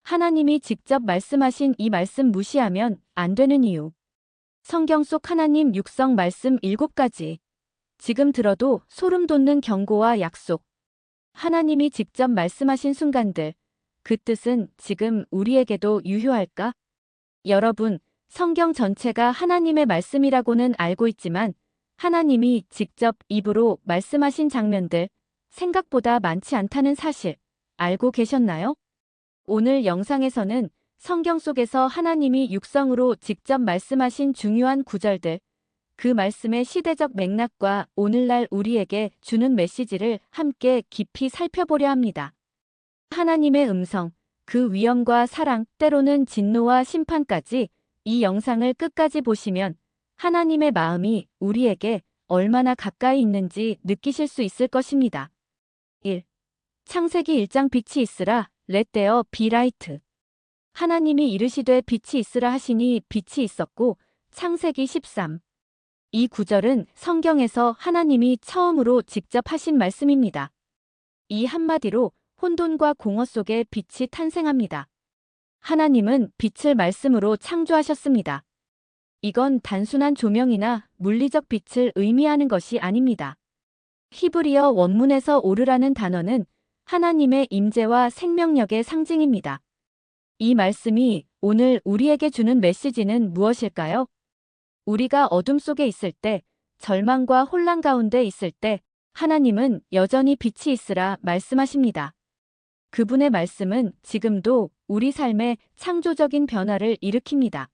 하나님이 직접 말씀하신 이 말씀 무시하면 안 되는 이유. 성경 속 하나님 육성 말씀 7가지. 지금 들어도 소름 돋는 경고와 약속. 하나님이 직접 말씀하신 순간들. 그 뜻은 지금 우리에게도 유효할까? 여러분, 성경 전체가 하나님의 말씀이라고는 알고 있지만 하나님이 직접 입으로 말씀하신 장면들 생각보다 많지 않다는 사실 알고 계셨나요? 오늘 영상에서는 성경 속에서 하나님이 육성으로 직접 말씀하신 중요한 구절들, 그 말씀의 시대적 맥락과 오늘날 우리에게 주는 메시지를 함께 깊이 살펴보려 합니다. 하나님의 음성, 그 위엄과 사랑, 때로는 진노와 심판까지 이 영상을 끝까지 보시면 하나님의 마음이 우리에게 얼마나 가까이 있는지 느끼실 수 있을 것입니다. 1. 창세기 1장 빛이 있으라, let there be light. 하나님이 이르시되 빛이 있으라 하시니 빛이 있었고, 창세기 13. 이 구절은 성경에서 하나님이 처음으로 직접 하신 말씀입니다. 이 한마디로 혼돈과 공허 속에 빛이 탄생합니다. 하나님은 빛을 말씀으로 창조하셨습니다. 이건 단순한 조명이나 물리적 빛을 의미하는 것이 아닙니다. 히브리어 원문에서 오르라는 단어는 하나님의 임재와 생명력의 상징입니다. 이 말씀이 오늘 우리에게 주는 메시지는 무엇일까요? 우리가 어둠 속에 있을 때, 절망과 혼란 가운데 있을 때 하나님은 여전히 빛이 있으라 말씀하십니다. 그분의 말씀은 지금도 우리 삶에 창조적인 변화를 일으킵니다.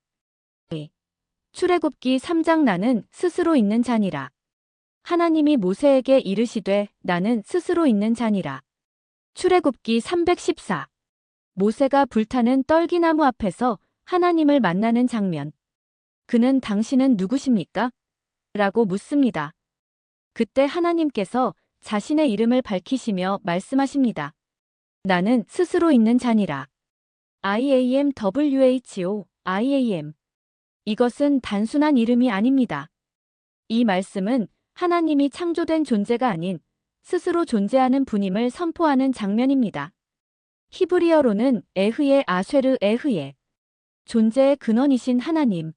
출애굽기 3장 나는 스스로 있는 자니라. 하나님이 모세에게 이르시되 나는 스스로 있는 자니라. 출애굽기 314. 모세가 불타는 떨기나무 앞에서 하나님을 만나는 장면. 그는 당신은 누구십니까? 라고 묻습니다. 그때 하나님께서 자신의 이름을 밝히시며 말씀하십니다. 나는 스스로 있는 자니라. I am. 이것은 단순한 이름이 아닙니다. 이 말씀은 하나님이 창조된 존재가 아닌 스스로 존재하는 분임을 선포하는 장면입니다. 히브리어로는 에흐예 아쉐르 에흐예. 존재의 근원이신 하나님.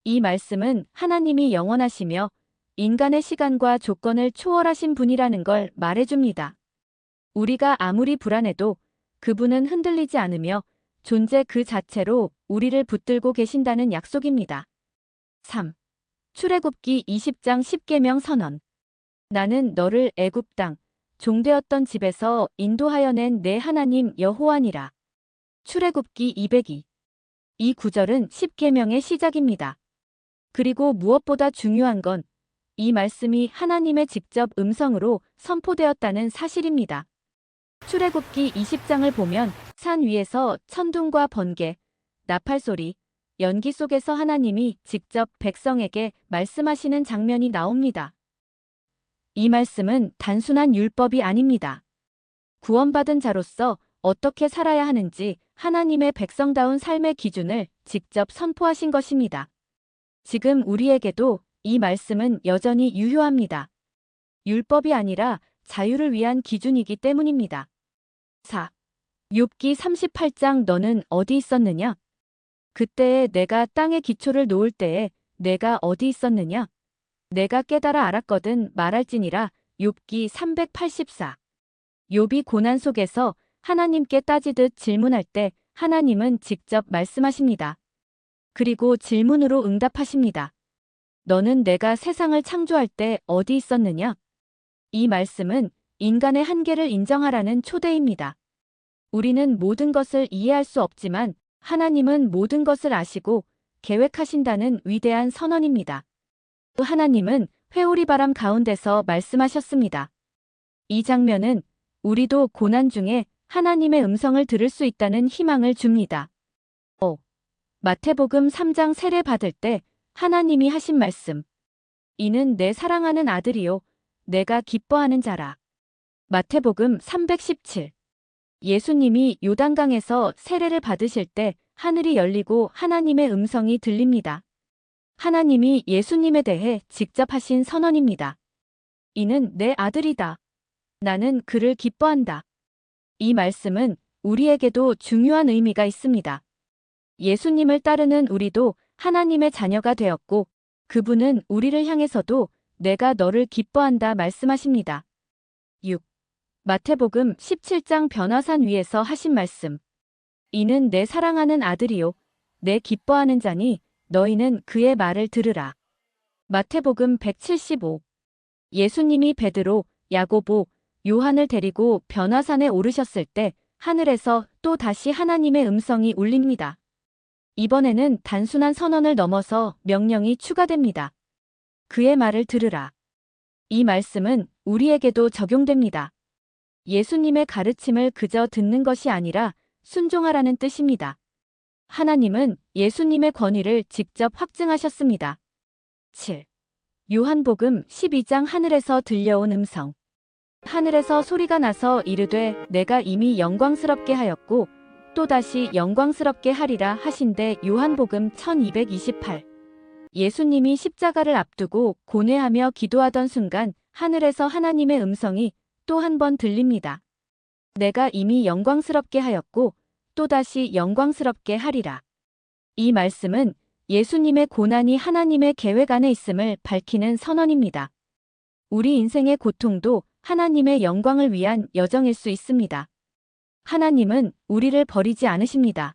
이 말씀은 하나님이 영원하시며 인간의 시간과 조건을 초월하신 분이라는 걸 말해줍니다. 우리가 아무리 불안해도 그분은 흔들리지 않으며 존재 그 자체로 우리를 붙들고 계신다는 약속입니다. 3. 출애굽기 20장 10계명 선언. 나는 너를 애굽 땅 종되었던 집에서 인도하여 낸 내 하나님 여호와니라. 출애굽기 202. 이 구절은 10계명의 시작입니다. 그리고 무엇보다 중요한 건 이 말씀이 하나님의 직접 음성으로 선포되었다는 사실입니다. 출애굽기 20장을 보면 산 위에서 천둥과 번개, 나팔소리, 연기 속에서 하나님이 직접 백성에게 말씀하시는 장면이 나옵니다. 이 말씀은 단순한 율법이 아닙니다. 구원받은 자로서 어떻게 살아야 하는지 하나님의 백성다운 삶의 기준을 직접 선포하신 것입니다. 지금 우리에게도 이 말씀은 여전히 유효합니다. 율법이 아니라 자유를 위한 기준이기 때문입니다. 4. 욥기 38장 너는 어디 있었느냐? 그때에 내가 땅의 기초를 놓을 때에 내가 어디 있었느냐? 내가 깨달아 알았거든 말할지니라. 욥기 384. 욥이 고난 속에서 하나님께 따지듯 질문할 때 하나님은 직접 말씀하십니다. 그리고 질문으로 응답하십니다. 너는 내가 세상을 창조할 때 어디 있었느냐? 이 말씀은 인간의 한계를 인정하라는 초대입니다. 우리는 모든 것을 이해할 수 없지만 하나님은 모든 것을 아시고 계획하신다는 위대한 선언입니다. 또 하나님은 회오리 바람 가운데서 말씀하셨습니다. 이 장면은 우리도 고난 중에 하나님의 음성을 들을 수 있다는 희망을 줍니다. 마태복음 3장 세례 받을 때 하나님이 하신 말씀. 이는 내 사랑하는 아들이요 내가 기뻐하는 자라. 마태복음 317. 예수님이 요단강에서 세례를 받으실 때 하늘이 열리고 하나님의 음성이 들립니다. 하나님이 예수님에 대해 직접 하신 선언입니다. 이는 내 아들이다. 나는 그를 기뻐한다. 이 말씀은 우리에게도 중요한 의미가 있습니다. 예수님을 따르는 우리도 하나님의 자녀가 되었고 그분은 우리를 향해서도 내가 너를 기뻐한다 말씀하십니다. 6. 마태복음 17장 변화산 위에서 하신 말씀. 이는 내 사랑하는 아들이요 내 기뻐하는 자니 너희는 그의 말을 들으라. 마태복음 175. 예수님이 베드로, 야고보, 요한을 데리고 변화산에 오르셨을 때 하늘에서 또 다시 하나님의 음성이 울립니다. 이번에는 단순한 선언을 넘어서 명령이 추가됩니다. 그의 말을 들으라. 이 말씀은 우리에게도 적용됩니다. 예수님의 가르침을 그저 듣는 것이 아니라 순종하라는 뜻입니다. 하나님은 예수님의 권위를 직접 확증하셨습니다. 7. 요한복음 12장 하늘에서 들려온 음성. 하늘에서 소리가 나서 이르되 내가 이미 영광스럽게 하였고 또다시 영광스럽게 하리라 하신대. 요한복음 1228. 예수님이 십자가를 앞두고 고뇌하며 기도하던 순간 하늘에서 하나님의 음성이 또 한 번 들립니다. 내가 이미 영광스럽게 하였고 또다시 영광스럽게 하리라. 이 말씀은 예수님의 고난이 하나님의 계획 안에 있음을 밝히는 선언입니다. 우리 인생의 고통도 하나님의 영광을 위한 여정일 수 있습니다. 하나님은 우리를 버리지 않으십니다.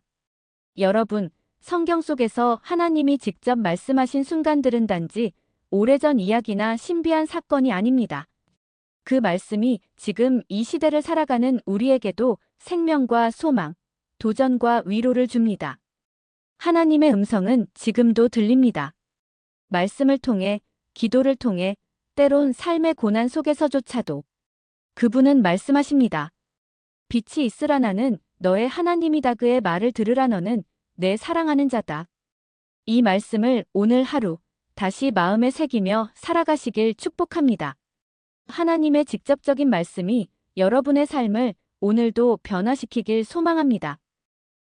여러분, 성경 속에서 하나님이 직접 말씀하신 순간들은 단지 오래전 이야기나 신비한 사건이 아닙니다. 그 말씀이 지금 이 시대를 살아가는 우리에게도 생명과 소망, 도전과 위로를 줍니다. 하나님의 음성은 지금도 들립니다. 말씀을 통해, 기도를 통해, 때론 삶의 고난 속에서조차도 그분은 말씀하십니다. 빛이 있으라 나는 너의 하나님이다. 그의 말을 들으라 너는 내 사랑하는 자다. 이 말씀을 오늘 하루 다시 마음에 새기며 살아가시길 축복합니다. 하나님의 직접적인 말씀이 여러분의 삶을 오늘도 변화시키길 소망합니다.